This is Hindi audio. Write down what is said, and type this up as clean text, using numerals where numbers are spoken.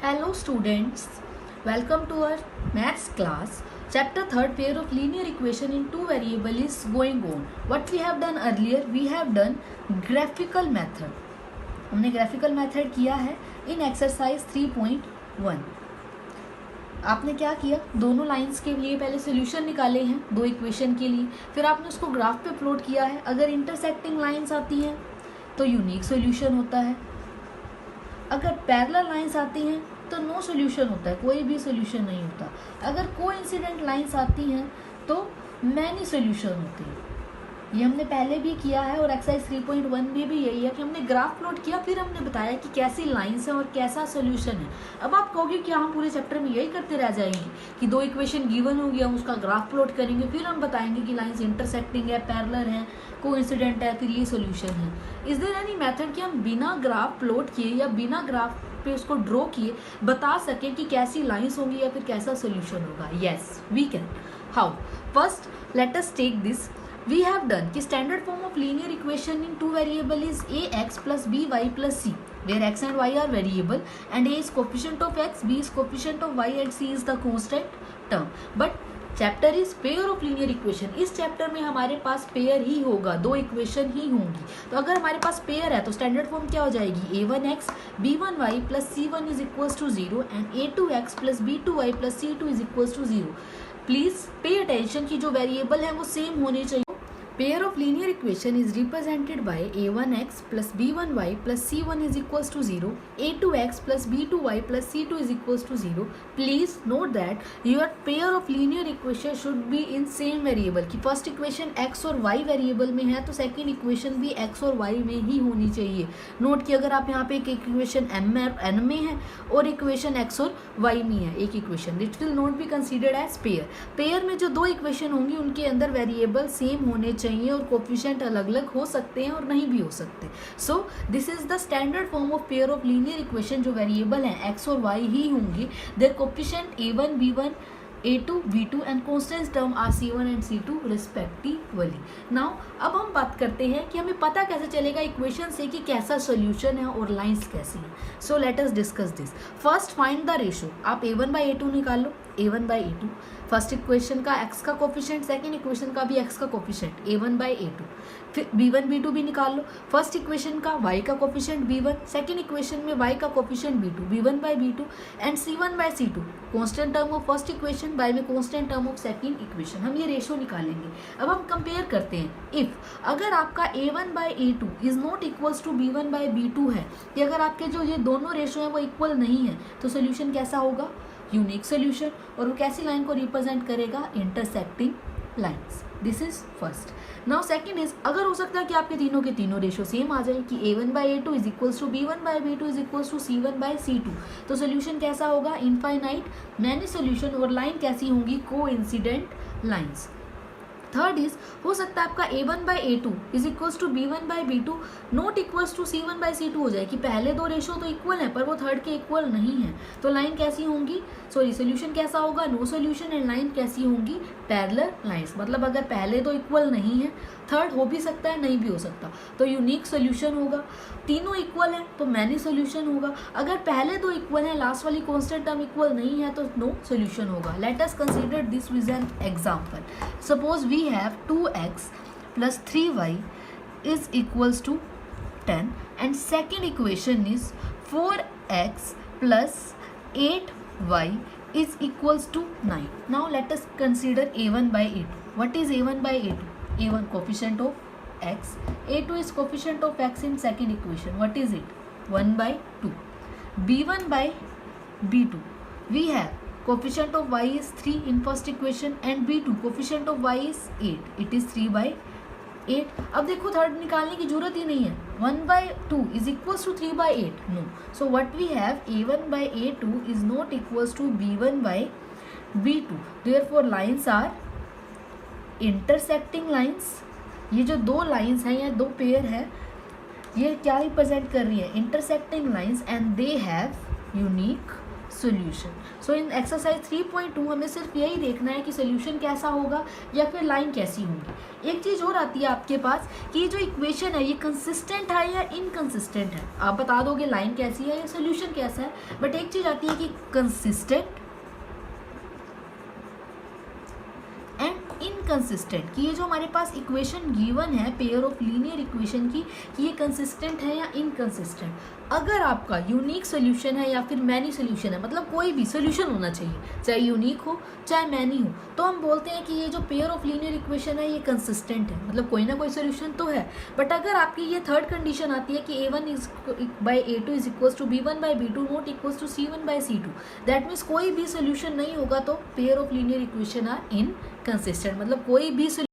Hello students, welcome to our maths class. Chapter 3rd, pair of linear equation in two variable is going on. What we have done earlier, we have done graphical method. हमने graphical method किया है in exercise 3.1. आपने क्या किया, दोनों लाइंस के लिए पहले सोल्यूशन निकाले हैं दो इक्वेशन के लिए, फिर आपने उसको ग्राफ पे प्लॉट किया है. अगर इंटरसेक्टिंग लाइंस आती हैं तो यूनिक सोल्यूशन होता है, अगर पैरेलल लाइंस आती हैं तो नो सोल्यूशन होता है, कोई भी सोल्यूशन नहीं होता. अगर कोइंसिडेंट लाइंस आती हैं तो मैनी सोल्यूशन होते हैं. ये हमने पहले भी किया है और एक्सरसाइज 3.1 में भी यही है कि हमने ग्राफ प्लॉट किया, फिर हमने बताया कि कैसी लाइंस हैं और कैसा सोल्यूशन है. अब आप कहोगे कि हम पूरे चैप्टर में यही करते रह जाएंगे कि दो इक्वेशन गिवन होगी, हम उसका ग्राफ प्लॉट करेंगे, फिर हम बताएंगे कि लाइंस इंटरसेक्टिंग है, पैरेलल है, कोइंसिडेंट है, फिर ये सोल्यूशन है. इज देयर एनी मेथड कि हम बिना ग्राफ प्लॉट किए या बिना ग्राफ पे उसको ड्रॉ किए बता सकें कि कैसी लाइंस होंगी या फिर कैसा सोल्यूशन होगा? Yes we can. How? First let us take this. We have done कि standard form of linear equation in two variable is ax plus by plus c, where x and y are variable and a is coefficient of x, b is coefficient of y and c is the constant term. But chapter is pair of linear equation. इस चैप्टर में हमारे पास पेयर ही होगा, दो इक्वेशन ही होंगी. तो अगर हमारे पास पेयर है तो स्टैंडर्ड फॉर्म क्या हो जाएगी? a1x b1y plus c1 is equals to 0 and a2x plus b2y plus c2 is equals to 0. Please pay attention की जो वेरिएबल है वो सेम होने चाहिए. Pair of linear equation is represented by a1x plus b1y plus c1 is equals to 0, a2x plus b2y plus c2 is equals to 0. Please note that your pair of linear equation should be in same variable. कि first equation x और y variable में है तो second equation भी x और y में ही होनी चाहिए. Note कि अगर आप यहाँ पे एक equation n में है और equation x और y में है एक equation, it will not be considered as pair. Pair में जो दो equation होंगी उनके अंदर variable same होने चाहिए और कोफिशिएंट अलग अलग हो सकते हैं और नहीं भी हो सकते. So this is the standard form of pair of linear equation. जो वेरिएबल हैं x और y ही होंगे. Their coefficient a1 b1 a2 b2 and constant term are c1 and c2 respectively. Now अब हम बात करते हैं कि हमें पता कैसे चलेगा इक्वेशन से कि कैसा सोल्यूशन है और लाइंस कैसी हैं. So let us discuss this. First find the ratio. आप a1 बाई a2 निकाल लो. a1 by a2 first equation का x का कोफिशिएंट, सेकंड इक्वेशन का भी x का कोफिशिएंट a1 बाई a2. फिर b1 b2 भी निकाल लो. फर्स्ट इक्वेशन का y का कोफिशिएंट b1, सेकंड इक्वेशन में y का coefficient b2, b1 by b2 and c1 by c2. Constant term of first equation by में constant term of second equation. हम ये रेशो निकालेंगे. अब हम कंपेयर करते हैं. इफ अगर आपका a1 by a2 is not equals to b1 by b2 है, कि अगर आपके जो ये दोनों रेशो हैं वो इक्वल नहीं है तो सोल्यूशन कैसा होगा? Unique solution. और वो कैसी लाइन को रिप्रेजेंट करेगा? Intersecting lines. This is first. Now second is, अगर हो सकता है कि आपके तीनों के तीनों रेशो सेम आ जाए कि a1 by a2 is equals to b1 by b2 is equals to c1 by c2, तो सोल्यूशन कैसा होगा? Infinite many solution. और लाइन कैसी होंगी? Coincident lines. थर्ड इज, हो सकता है आपका a1 by a2 is equals to b1 by b2 not equals to c1 by c2 हो जाए कि पहले दो रेशो तो इक्वल है पर वो थर्ड के इक्वल नहीं है. तो लाइन कैसी होंगी? सॉरी, सोल्यूशन कैसा होगा? No solution. एंड लाइन कैसी होंगी? Parallel lines. मतलब अगर पहले दो इक्वल नहीं है, थर्ड हो भी सकता है नहीं भी हो सकता, तो यूनिक सोल्यूशन होगा. तीनों इक्वल है तो मैनी सोल्यूशन होगा. अगर पहले दो इक्वल है, लास्ट वाली कांस्टेंट टर्म इक्वल नहीं है तो नो सोल्यूशन होगा. Let us consider this with an example. Suppose we have 2x plus 3y is equals to 10 and second equation is 4x plus 8y is equals to 9. Now let us consider a1 by a2. What is a1 by a2? a1 coefficient of x, a2 is coefficient of x in second equation. What is it? 1 by 2. b1 by b2 we have coefficient of y is 3 in first equation and b2 coefficient of y is 8. It is 3 by 8. अब देखो थर्ड निकालने की जरूरत ही नहीं है. 1 by 2 is equals to 3 by 8. No. So what we have, a1 by a2 is not equals to b1 by b2. Therefore lines are intersecting lines. ये जो दो लाइंस हैं या दो पेयर है, ये क्या रिप्रेजेंट कर रही है? Intersecting lines and they have unique solution. So in exercise 3.2 हमें सिर्फ यही देखना है कि सोल्यूशन कैसा होगा या फिर लाइन कैसी होंगी। एक चीज़ और आती है आपके पास कि ये जो इक्वेशन है ये कंसिस्टेंट है या इनकंसिस्टेंट है। आप बता दोगे लाइन कैसी है या सोल्यूशन कैसा है, बट एक चीज़ आती है कि कंसिस्टेंट एंड इनकंसिस्टेंट, कि ये जो हमारे पास इक्वेशन गिवन है पेयर ऑफ लीनियर इक्वेशन की, कि ये कंसिस्टेंट है या इनकंसिस्टेंट। अगर आपका यूनिक सोल्यूशन है या फिर मैनी सोल्यूशन है, मतलब कोई भी सोल्यूशन होना चाहिए, चाहे यूनिक हो चाहे मैनी हो, तो हम बोलते हैं कि ये जो पेयर ऑफ लीनियर इक्वेशन है ये कंसिस्टेंट है, मतलब कोई ना कोई सोल्यूशन तो है। बट अगर आपकी ये थर्ड कंडीशन आती है कि A1 by A2 is equals to B1 by B2 not equals to C1 by C2, that means कोई भी सोल्यूशन नहीं होगा तो pair of linear equation are inconsistent, मतलब कोई भी